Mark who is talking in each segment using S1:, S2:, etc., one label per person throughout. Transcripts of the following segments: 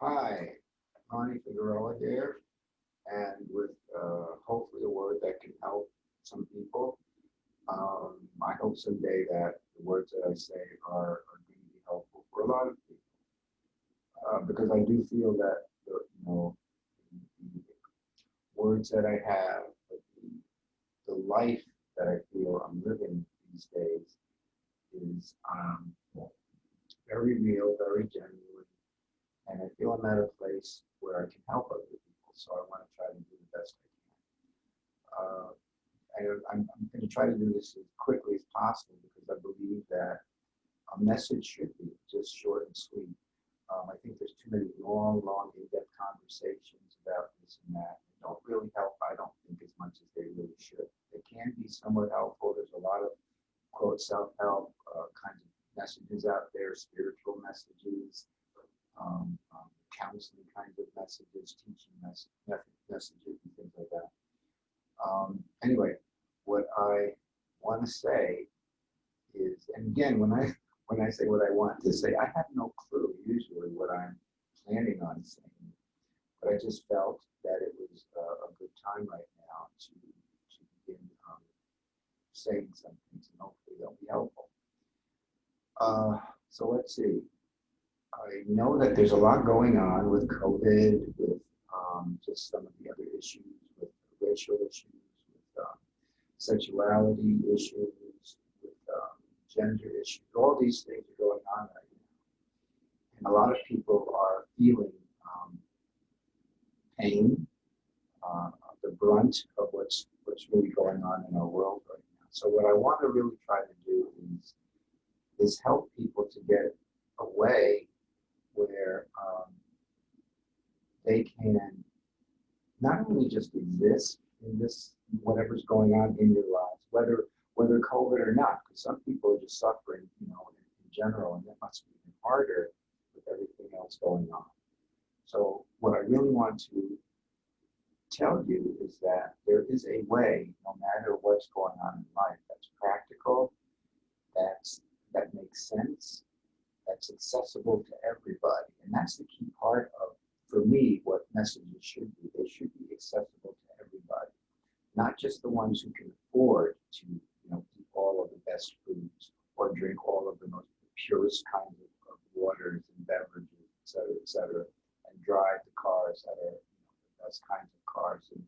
S1: Hi, Ronnie Figueroa here, and with hopefully a word that can help some people. I hope someday that the words that I say are going to be helpful for a lot of people, because I do feel that the words that I have, the life that I feel I'm living these days is very real, very genuine, and I feel I'm at a place where I can help other people. So I want to try to do the best I can. Uh, I'm going to try to do this as quickly as possible because I believe that a message should be just short and sweet. I think there's too many long, in-depth conversations about this and that. They don't really help, I don't think, as much as they really should. They can be somewhat helpful. There's a lot of, quote, self-help kinds of messages out there, spiritual messages, counseling kinds of messages, teaching messages, and things like that. Anyway, what I want to say is, and again, when I say what I want to say, I have no clue usually what I'm planning on saying, but I just felt that it was a good time right now to begin saying some things, and hopefully they'll be helpful. So let's see. I know that there's a lot going on with COVID, with just some of the other issues, with racial issues, with sexuality issues, with gender issues. All these things are going on right now, and a lot of people are feeling pain, uh, the brunt of what's really going on in our world right now. So what I want to really try to do is help people to get away where they can not only just exist in this whatever's going on in your lives, whether COVID or not, because some people are just suffering, in general, and it must be even harder with everything else going on. So what I really want to tell you is that there is a way, no matter what's going on in life, that's practical, that makes sense, that's accessible to everybody, and that's the key part of, for me, what messages should be. They should be accessible to everybody, not just the ones who can afford to, eat all of the best foods or drink all of the most purest kinds of waters and beverages, et cetera, and drive the cars that are, the best kinds of cars. And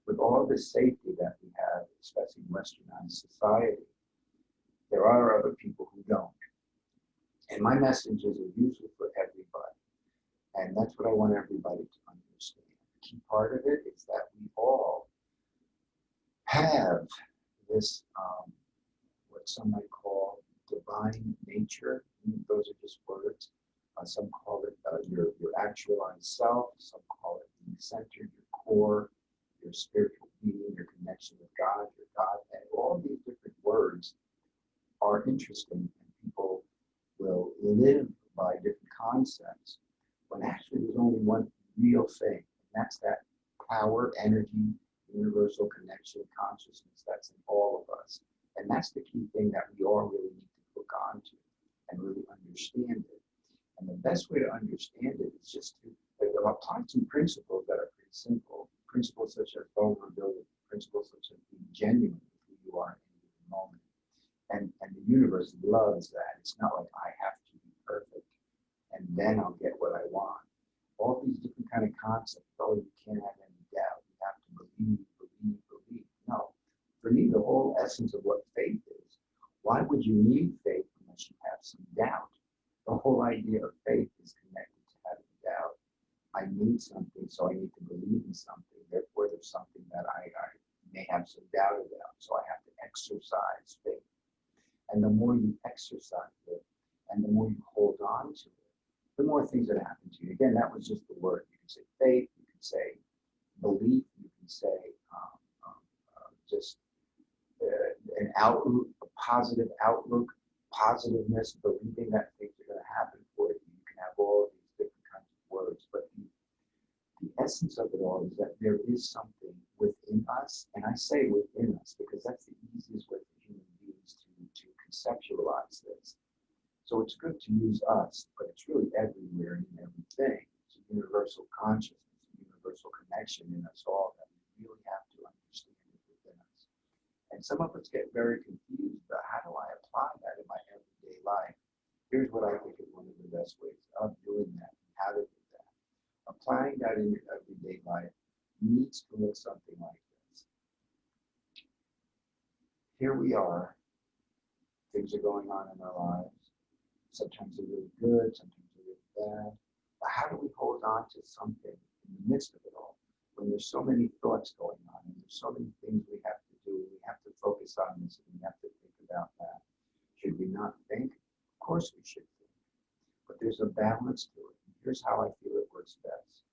S1: with all the safety that we have, especially in westernized society, there are other people who don't. And my messages are usually for everybody. And that's what I want everybody to understand. The key part of it is that we all have this, what some might call divine nature. Those are just words. Some call it your actualized self. Some call it being centered, your core, your spiritual being, your connection with God, your Godhead. All these different words are interesting, and people will live by different concepts when actually there's only one real thing, and that's that power, energy, universal connection, consciousness that's in all of us. And that's the key thing that we all really need to hook onto and really understand it. And the best way to understand it is just to apply some principles that are pretty simple. Principles such as vulnerability, principles such as being genuine with who you are in the moment. And the universe loves that. It's not like I have to be perfect and then I'll get what I want. All these different kind of concepts, oh, you can't have any doubt. You have to believe. No. For me, the whole essence of what faith is, why would you need faith unless you have some doubt? The whole idea of faith is connected to having doubt. I need something, so I need to believe in something. Therefore, there's something that I may have some doubt about, so I have to exercise faith. And the more you exercise it, and the more you hold on to it, the more things that happen to you. Again, that was just the word. You can say faith, you can say belief, you can say just an outlook, a positive outlook, positiveness, believing that things are going to happen for you. You can have all of these different kinds of words, but the essence of it all is that there is something within us, and I say within us because that's the easiest way for human beings to conceptualize this. So it's good to use us, but it's really everywhere and in everything. So universal consciousness, universal connection in us all that we really have to understand it within us. And some of us get very confused about how do I apply that in my everyday life? Here's what I think is one of the best ways of doing that and how to do that. Applying that in your everyday life needs to look something like this. Here we are, things are going on in our lives. Sometimes they're really good, sometimes they're really bad. But how do we hold on to something in the midst of it all when there's so many thoughts going on and there's so many things we have to do? We have to focus on this and we have to think about that. Should we not think? Of course we should think. But there's a balance to it. And here's how I feel it works best.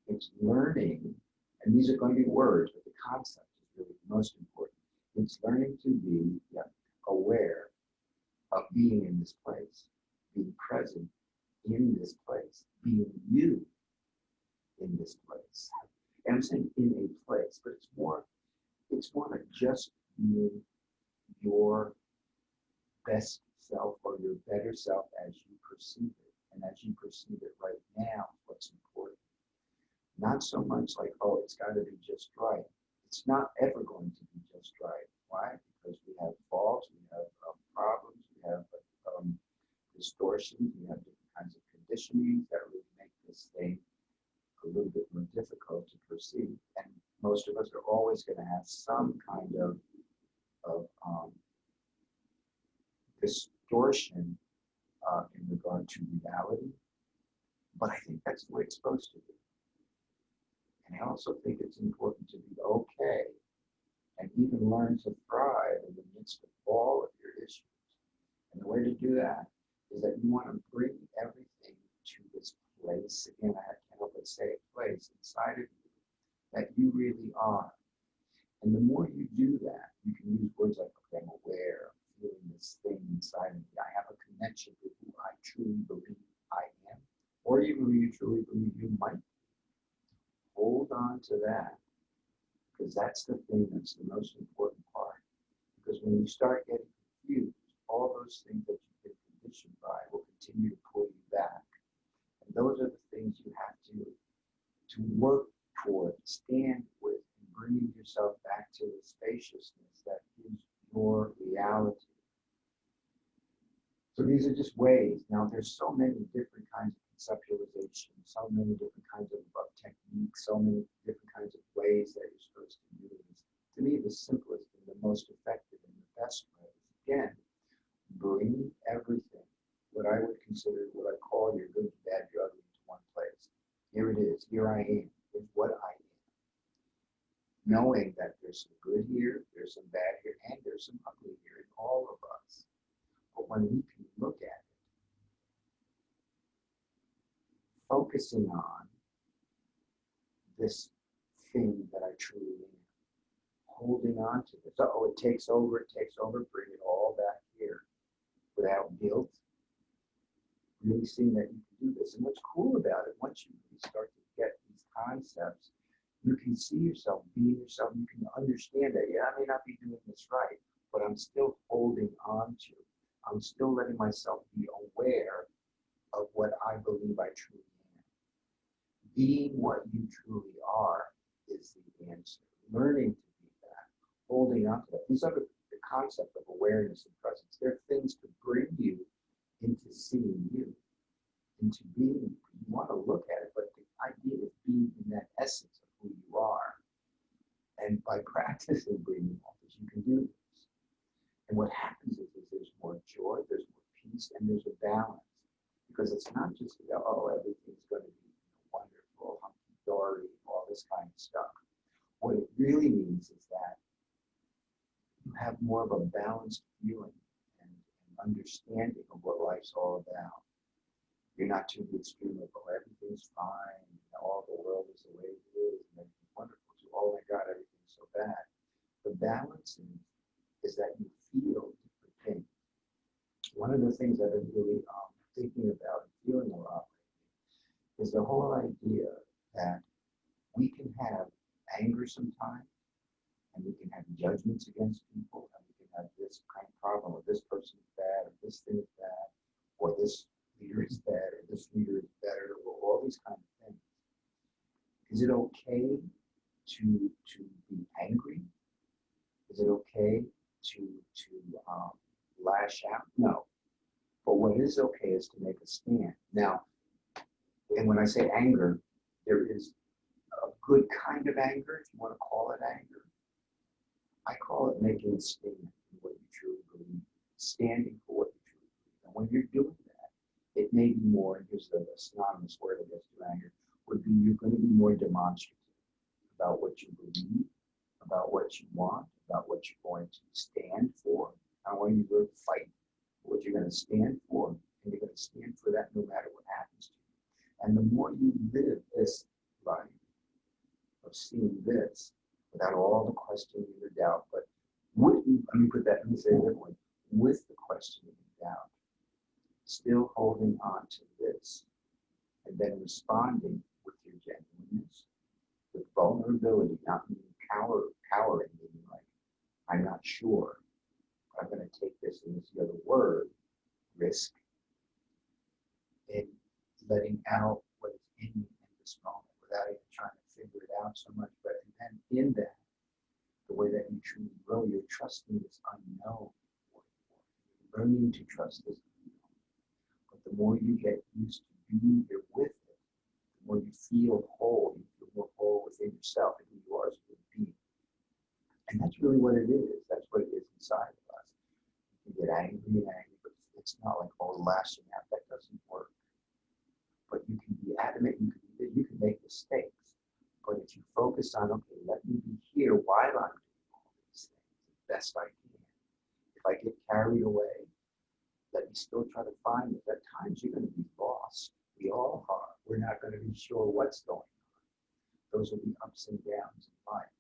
S1: It's learning, and these are going to be words, but the concept is really the most important. It's learning to be aware of being in this place, being present in this place, being you in this place. And I'm saying in a place, but it's more like just being your best self or your better self as you perceive it. And as you perceive it right now, what's important. Not so much like, oh, it's got to be just right. It's not ever going to be just right. Why? Because we have faults, we have problems, we have distortions, we have different kinds of conditionings that really make this thing a little bit more difficult to perceive. And most of us are always going to have some kind of distortion in regard to reality. But I think that's the way it's supposed to be. And I also think it's important to be okay and even learn to thrive in the midst of all of your issues. And the way to do that is that you want to bring everything to this place. Again, I can't help but say place inside of you that you really are. And the more you do that, you can use words like, okay, I'm aware, I'm feeling this thing inside of me. I have a connection with who I truly believe I am, or even who you truly believe you might be. Hold on to that, because that's the thing that's the most important part. Because when you start getting confused, all those things that you've been conditioned by will continue to pull you back. And those are the things you have to work toward, stand with, and bringing yourself back to the spaciousness that is your reality. So these are just ways. Now, there's so many different kinds of conceptualization, so many different kinds of techniques, so many different kinds of ways that you're supposed to do this. To me, the simplest and the most effective and the best way is, again, bring everything, what I would consider, what I call your good, bad, your ugly, into one place. Here it is. Here I am. Here's what I am. Knowing that there's some good here, there's some bad here, and there's some ugly here in all of us. But when we can look at it, focusing on this thing that I truly am, holding on to this. Oh, it takes over, bring it all back here without guilt. Really seeing that you can do this. And what's cool about it, once you really start to get these concepts, you can see yourself being yourself. You can understand that, yeah, I may not be doing this right, but I'm still holding on to. I'm still letting myself be aware of what I believe I truly am. Being what you truly are is the answer. Learning to be that, holding on to that. These are the concept of awareness and presence. They're things to bring you into seeing you, into being you. You want to look at it, but the idea is being in that essence of who you are. And by practicing bringing all this, you can do this. And what happens is there's more joy, there's more peace, and there's a balance. Because it's not just about, oh, everything's going to be wonderful, hunky-dory, all this kind of stuff. What it really means is that you have more of a balanced feeling and understanding of what life's all about. You're not too extreme of, oh, everything's fine, and all the world is the way it is, and everything's wonderful, to, oh my God, everything's so bad. The balance is that you feel different things. One of the things that I'm really thinking about and feeling a lot lately is the whole idea that we can have anger sometimes, and we can have judgments against people, and we can have this kind of problem, or this person is bad, or this thing is bad, or this leader is bad, or this leader is better, or all these kind of Is it okay to be angry? Is it okay to lash out? No. But what is okay is to make a stand. Now, and when I say anger, there is a good kind of anger, if you want to call it anger. I call it making a stand in what you truly believe, standing for what you truly believe. And when you're doing that, it may be more, and here's the synonymous word I guess to anger, would be you're going to be more demonstrative about what you believe, about what you want, about what you're going to stand for. I want you to fight for what you're going to stand for, and you're going to stand for that no matter what happens to you. And the more you live this life of seeing this without all the questioning or doubt, but with, let me say it differently, with the questioning and doubt, still holding on to this, and then responding with your genuineness, with vulnerability, not meaning cowering, meaning like, I'm not sure, but I'm going to take this, and this is the other word, risk, and letting out what is in you in this moment without even trying to figure it out so much. But then in that, the way that you truly grow, you're trusting this unknown. You're learning to trust this unknown. But the more you get used to being here with it, the more you feel whole, you feel more whole within yourself and who you are as a human being. And that's really what it is. That's what it is inside of us. You can get angry, but it's not like, oh, lashing out. That doesn't work. But you can be adamant, you can make mistakes. But if you focus on, okay, let me be here while I'm doing all these things the best I can. If I get carried away, let me still try to find it. At times you're going to be lost. We all are. We're not going to be sure what's going on. Those are the ups and downs in life.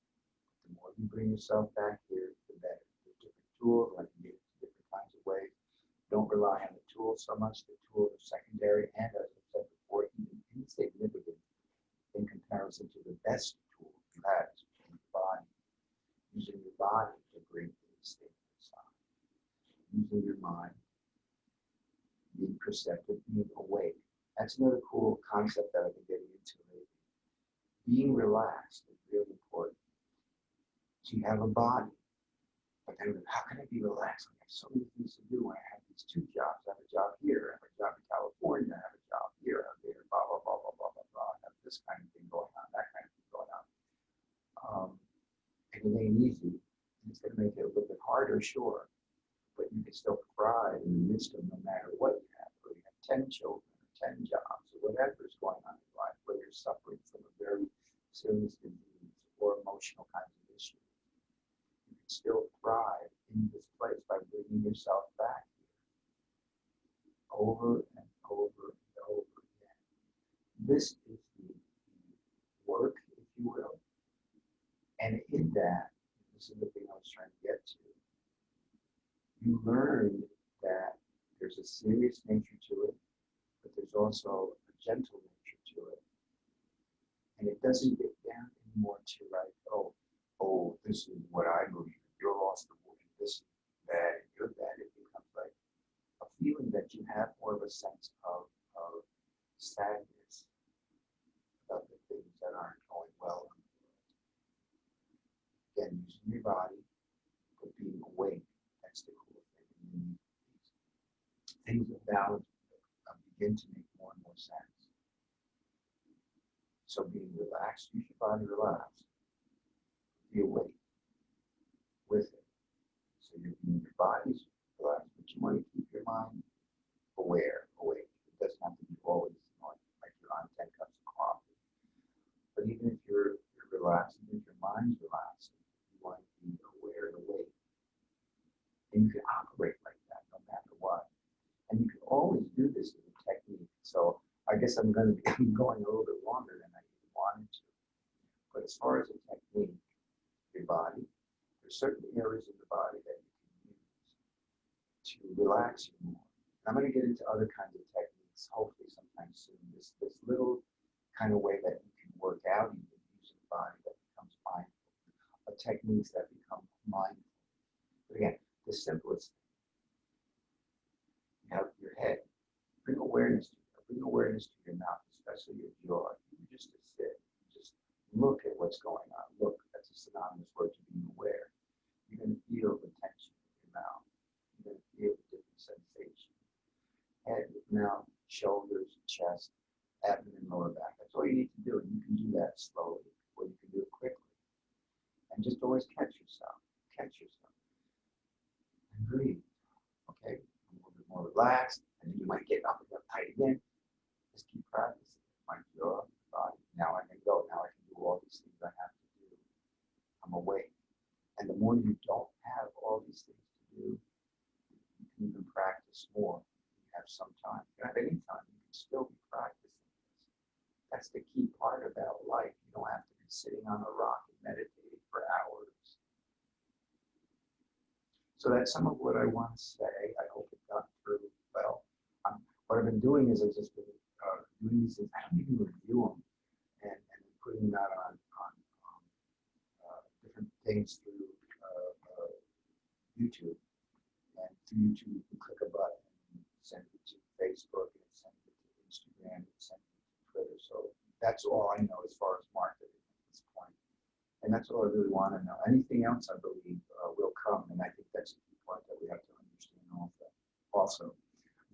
S1: The more you bring yourself back here, the better. There's different tools, like you get different kinds of ways. Don't rely on the tools so much. The tools are secondary, and as I said before, even insignificant in comparison to the best tool you have, is your body. Using your body to bring these things inside. Using your mind, being perceptive, being awake. That's another cool concept that I've been getting into lately. Being relaxed is really important. So you have a body, but then how can I be relaxed? I have so many things to do. I have these two jobs. I have a job here. I have a job in California. I have a job here. I have there. Blah blah blah blah blah blah blah. I have this kind of thing going on. That kind of thing going on. And it ain't easy. It's going to make it a little bit harder, sure. But you can still thrive in the midst of no matter what you have. Whether you have 10 children or 10 jobs or whatever is going on in life, whether you're suffering from a very serious disease or emotional kinds of issues. You can still thrive in this place by bringing yourself back here over and over and over again. This is the work, if you will. And in that, this is the thing I was trying to get to, you learn that there's a serious nature to it, but there's also a gentle nature to it. And it doesn't get down anymore to like, oh, this is what I believe. You're lost the woman. This is bad. You're bad. It becomes like a feeling that you have more of a sense of sadness about the things that aren't going well in the world. Again, using your body, but being awake. That's the cool thing. And these things of balance begin to make more and more sense. So being relaxed, use your body relaxed. Be awake with it. So you're being your body's relaxed, but you want to keep your mind aware, awake. It doesn't have to be always like you're on 10 cups of coffee. But even if you're relaxed, even if your mind's relaxed, you want to be aware and awake. And you can operate like that no matter what. And you can always do this as a technique. So I guess I'm going to be going a little bit longer than I even wanted to. But as far as a technique, your body, there's certain areas of the body that you can use to relax you more. And I'm going to get into other kinds of techniques, hopefully sometime soon. This little kind of way that you can work out even using the body that becomes mindful. Techniques that become mindful. But again, the simplest thing. You have your head. Bring awareness to your mouth, especially your jaw. You just to sit. Look at what's going on. Look, that's a synonymous word to being aware. You're going to feel the tension in your mouth. You're going to feel the different sensations. Head, mouth, shoulders, chest, abdomen, lower back. That's all you need to do. And you can do that slowly, or you can do it quickly. And just always catch yourself. Catch yourself. And breathe. Okay? A little bit more relaxed. And then you might get up and uptight again. Just keep practicing. My jaw, body. Now I can go. Now I can do all these things I have to do. I'm awake. And the more you don't have all these things to do, you can even practice more. You have some time. You have any time. You can still be practicing this. That's the key part about life. You don't have to be sitting on a rock and meditating for hours. So that's some of what I want to say. I hope it got through well. What I've been doing is I've just been doing these things. I don't even review them and putting them out on different things through YouTube. And through YouTube, you can click a button and send it to Facebook and send it to Instagram and send it to Twitter. So that's all I know as far as marketing at this point. And that's all I really want to know. Anything else, I believe, will come. And I think that's a key point that we have to understand also.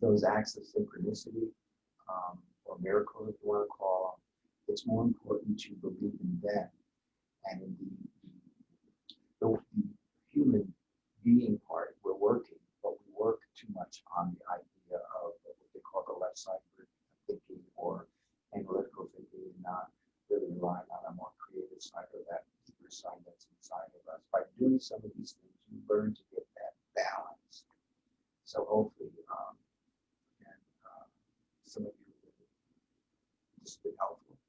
S1: Those acts of synchronicity, or miracles, if you want to call them, it's more important to believe in them and in the human being part. We're working, but we work too much on the idea of what they call the left side thinking or analytical thinking, and not really relying on a more creative side or that deeper side that's inside of us. By doing some of these things, you learn to get that balance. So hopefully, some of you, this has been helpful.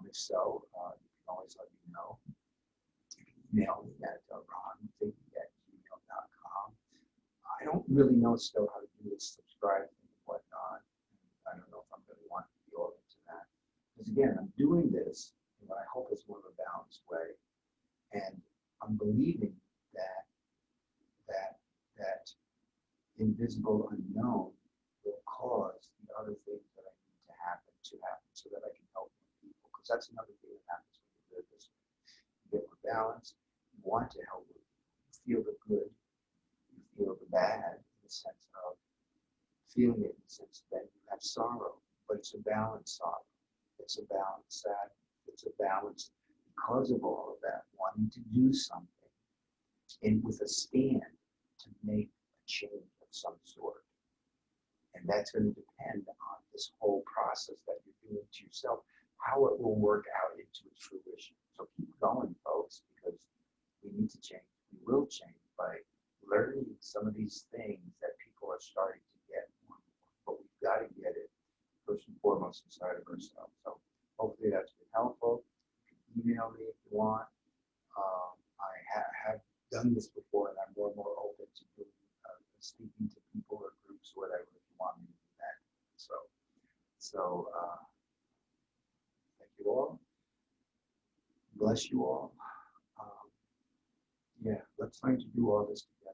S1: If so, you can always let me know. You can email me at ronnie@gmail.com. I don't really know still how to do this subscribe thing and whatnot. I don't know if I'm really wanting to be all into that. Because again, I'm doing this in what I hope is more of a balanced way. And I'm believing that invisible unknown will cause the other things that I need to happen so that I can help more people. Because that's another thing that happens when you live this way. You get more balance, you want to help more people. You feel the good, you feel the bad in the sense of feeling it in the sense that you have sorrow, but it's a balanced sorrow. It's a balanced sadness. It's a balance because of all of that, wanting to do something and with a stand to make a change of some sort. And that's going to depend on this whole process that you're doing to yourself, how it will work out into its fruition. So keep going, folks, because we need to change. We will change by learning some of these things that people are starting to get. But we've got to get it first and foremost inside of ourselves. So hopefully that's been helpful. You can email me if you want. I have done this before, and I'm more and more open to doing speaking to people or groups or whatever if you want me to do that. So thank you all. Bless you all. Yeah, let's learn to do all this together.